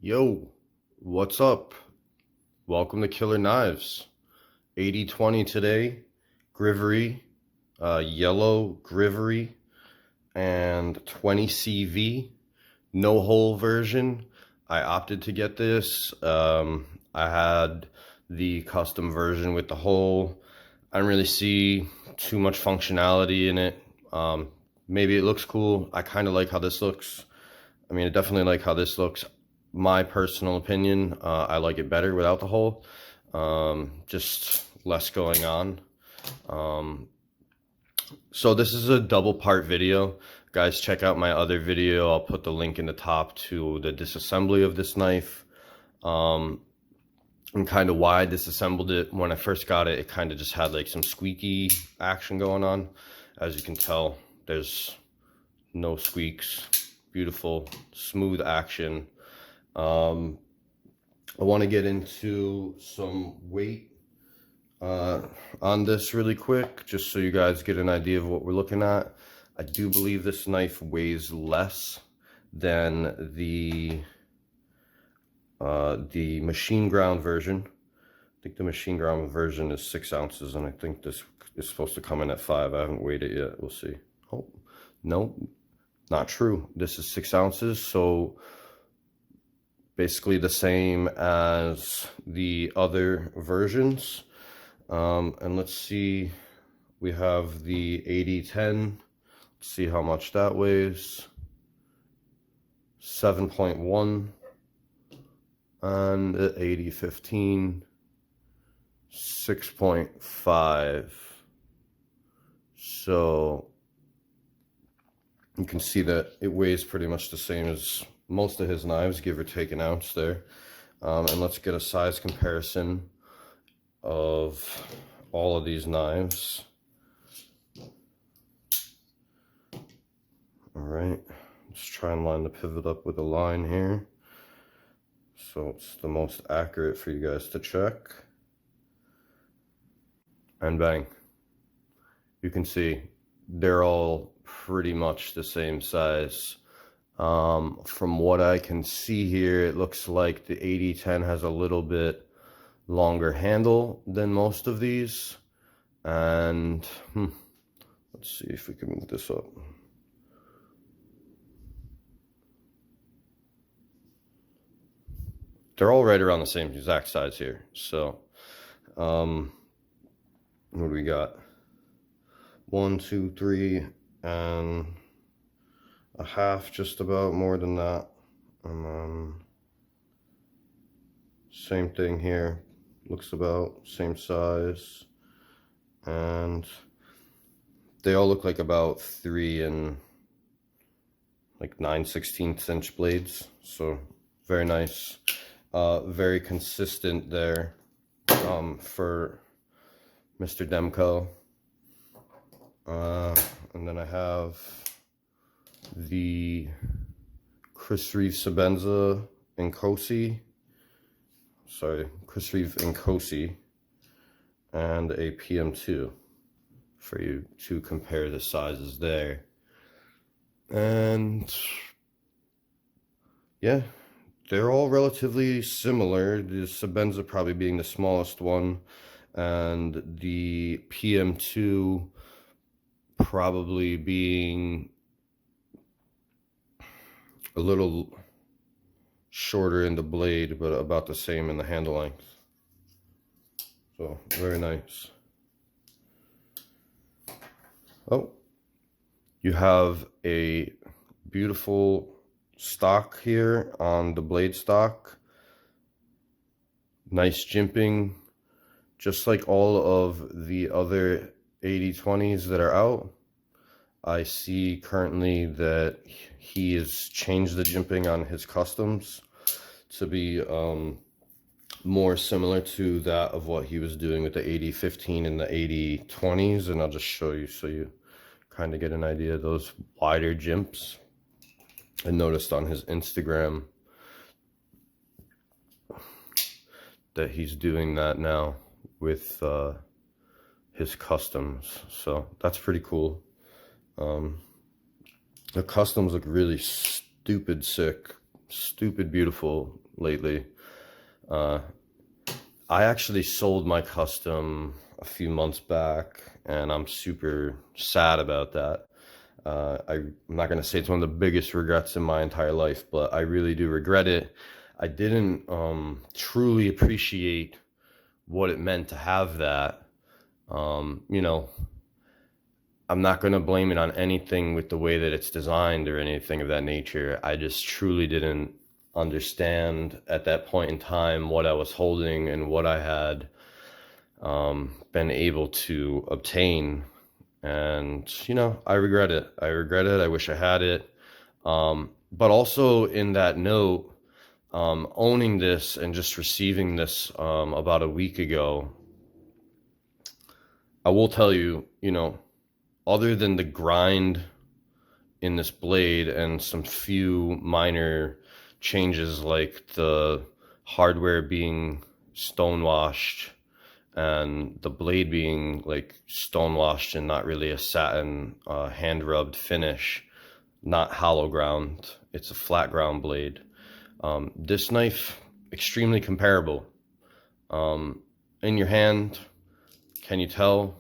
Yo, what's up? Welcome to Killer Knives. AD20 today, Grivory, yellow Grivory, and 20 CV, no hole version. I opted to get this. I had the custom version with the hole. I don't really see too much functionality in it. Maybe it looks cool. I kind of like how this looks. I mean, I definitely like how this looks. My personal opinion, I like it better without the hole. Just less going on. So this is a double part video. Guys, check out my other video. I'll put the link in the top to the disassembly of this knife. And kind of why I disassembled it. When I first got it, it kind of just had like some squeaky action going on. As you can tell, there's no squeaks. Beautiful, smooth action. I want to get into some weight on this really quick, just so you guys get an idea of what we're looking at. I do believe this knife weighs less than the machine ground version. I think the machine ground version is 6 ounces, and I think this is supposed to come in at 5. I haven't weighed it yet. We'll see. Oh, no, not true. This is 6 ounces, so basically the same as the other versions. And let's see, we have the AD10. Let's see how much that weighs. 7.1. And the AD15, 6.5. So you can see that it weighs pretty much the same as most of his knives, give or take an ounce there. And let's get a size comparison of all of these knives. All right, let's try and line the pivot up with a line here, so it's the most accurate for you guys to check. And bang, you can see they're all pretty much the same size. From what I can see here, it looks like the AD10 has a little bit longer handle than most of these. And let's see if we can move this up. They're all right around the same exact size here. So what do we got? 1, 2, 3, and a half, just about, more than that. And then same thing here, looks about same size. And they all look like about 3 and like 9/16 inch blades. So very nice, very consistent there for Mr. Demko. And then I have the Chris Reeve Sabenza Nkosi. Sorry, Chris Reeve Nkosi, and a PM2 for you to compare the sizes there. And yeah, they're all relatively similar. The Sabenza probably being the smallest one, and the PM2 probably being a little shorter in the blade, but about the same in the handle length. So very nice. Oh, you have a beautiful stock here on the blade stock. Nice jimping, just like all of the other AD20s that are out. I see currently that he has changed the jimping on his customs to be more similar to that of what he was doing with the AD15 and the AD20s, and I'll just show you so you kind of get an idea of those wider jimps. I noticed on his Instagram that he's doing that now with his customs, so that's pretty cool. The customs look really stupid sick stupid beautiful lately. I actually sold my custom a few months back, and I'm super sad about that. I'm not going to say it's one of the biggest regrets in my entire life, but I really do regret it. I didn't truly appreciate what it meant to have that. You know, I'm not going to blame it on anything with the way that it's designed or anything of that nature. I just truly didn't understand at that point in time what I was holding and what I had been able to obtain. And, you know, I regret it. I regret it. I wish I had it. But also in that note, owning this and just receiving this about a week ago, I will tell you, you know, other than the grind in this blade and some few minor changes like the hardware being stonewashed and the blade being like stonewashed and not really a satin hand rubbed finish, not hollow ground, it's a flat ground blade. This knife, extremely comparable. In your hand, can you tell?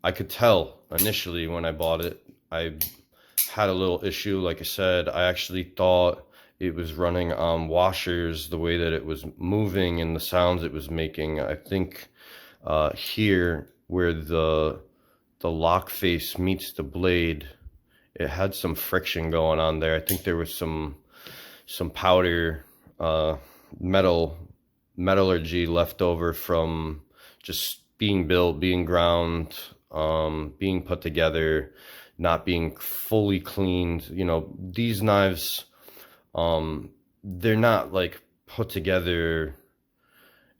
I could tell initially when I bought it. I had a little issue. Like I said, I actually thought it was running on washers, the way that it was moving and the sounds it was making. I think here where the lock face meets the blade, it had some friction going on there. I think there was some powder metallurgy left over from just being built, being ground, being put together, not being fully cleaned. You know, these knives, they're not like put together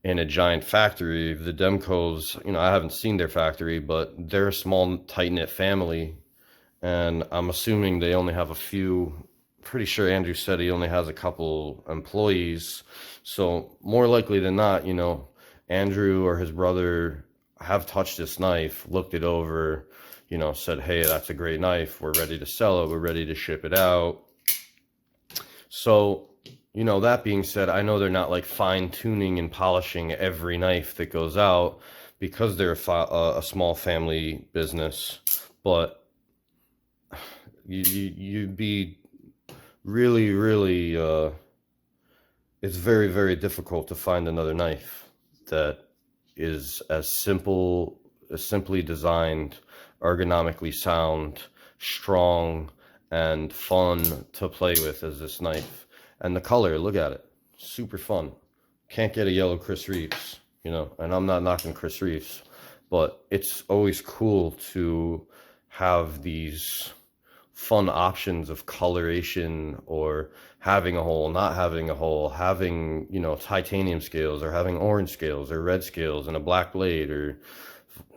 in a giant factory. The Demkos, you know, I haven't seen their factory, but they're a small, tight-knit family, and I'm assuming they only have a few. Pretty sure Andrew said he only has a couple employees, so more likely than not, you know, Andrew or his brother have touched this knife, looked it over, you know, said, hey, that's a great knife, we're ready to sell it, we're ready to ship it out. So, you know, that being said, I know they're not like fine tuning and polishing every knife that goes out because they're a small family business, but you'd be really, it's very, very difficult to find another knife that is as simply designed, ergonomically sound, strong, and fun to play with as this knife. And the color, look at it, super fun. Can't get a yellow Chris Reeves, you know, and I'm not knocking Chris Reeves, but it's always cool to have these fun options of coloration, or having a hole, not having a hole, having, you know, titanium scales, or having orange scales or red scales and a black blade, or,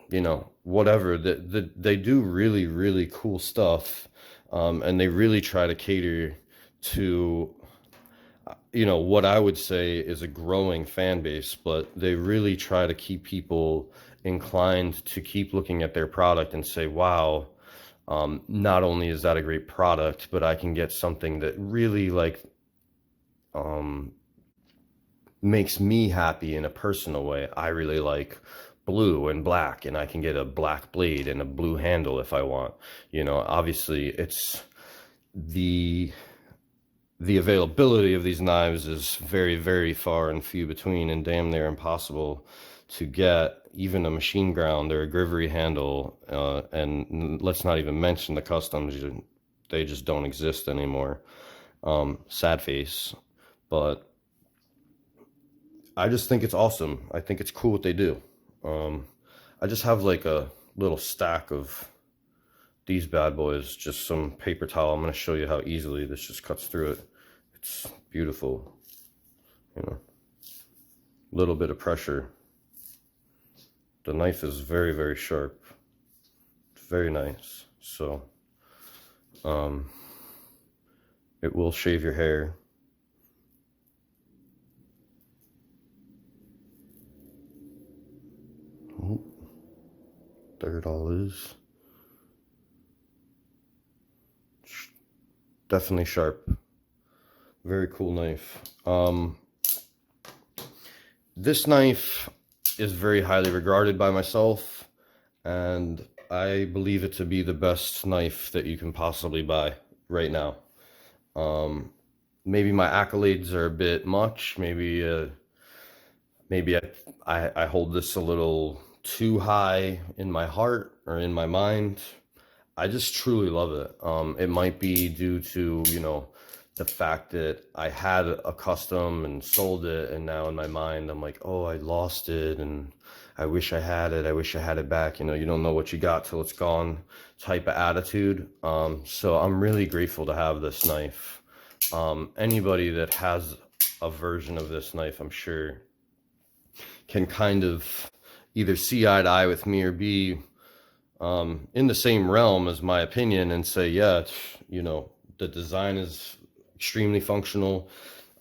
you know, whatever. They do really, really cool stuff, and they really try to cater to, you know, what I would say is a growing fan base, but they really try to keep people inclined to keep looking at their product and say, wow, not only is that a great product, but I can get something that really like makes me happy in a personal way. I really like blue and black, and I can get a black blade and a blue handle if I want. You know, obviously it's the availability of these knives is very, very far and few between, and damn near impossible to get even a machine ground or a Grivory handle, and let's not even mention the customs. They just don't exist anymore. Sad face. But I just think it's awesome. I think it's cool what they do. I just have like a little stack of these bad boys, just some paper towel. I'm going to show you how easily this just cuts through it. It's beautiful, you know, little bit of pressure. The knife is very, very sharp. Very nice. So, it will shave your hair. Oh, there it all is. Definitely sharp. Very cool knife. This knife is very highly regarded by myself, and I believe it to be the best knife that you can possibly buy right now. Maybe my accolades are a bit much. Maybe I hold this a little too high in my heart or in my mind. I just truly love it. It might be due to, you know, the fact that I had a custom and sold it, and now in my mind I'm like, oh, I lost it and I wish I had it. I wish I had it back. You know, you don't know what you got till it's gone type of attitude. So I'm really grateful to have this knife. Anybody that has a version of this knife, I'm sure, can kind of either see eye to eye with me or be in the same realm as my opinion and say, yeah, you know, the design is extremely functional.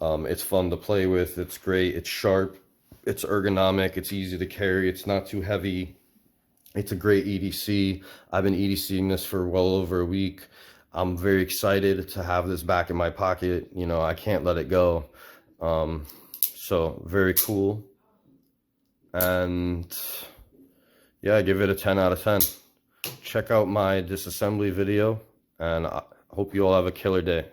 It's fun to play with. It's great. It's sharp. It's ergonomic. It's easy to carry. It's not too heavy. It's a great EDC. I've been EDCing this for well over a week. I'm very excited to have this back in my pocket. You know, I can't let it go. So very cool. And yeah, I give it a 10 out of 10. Check out my disassembly video, and I hope you all have a killer day.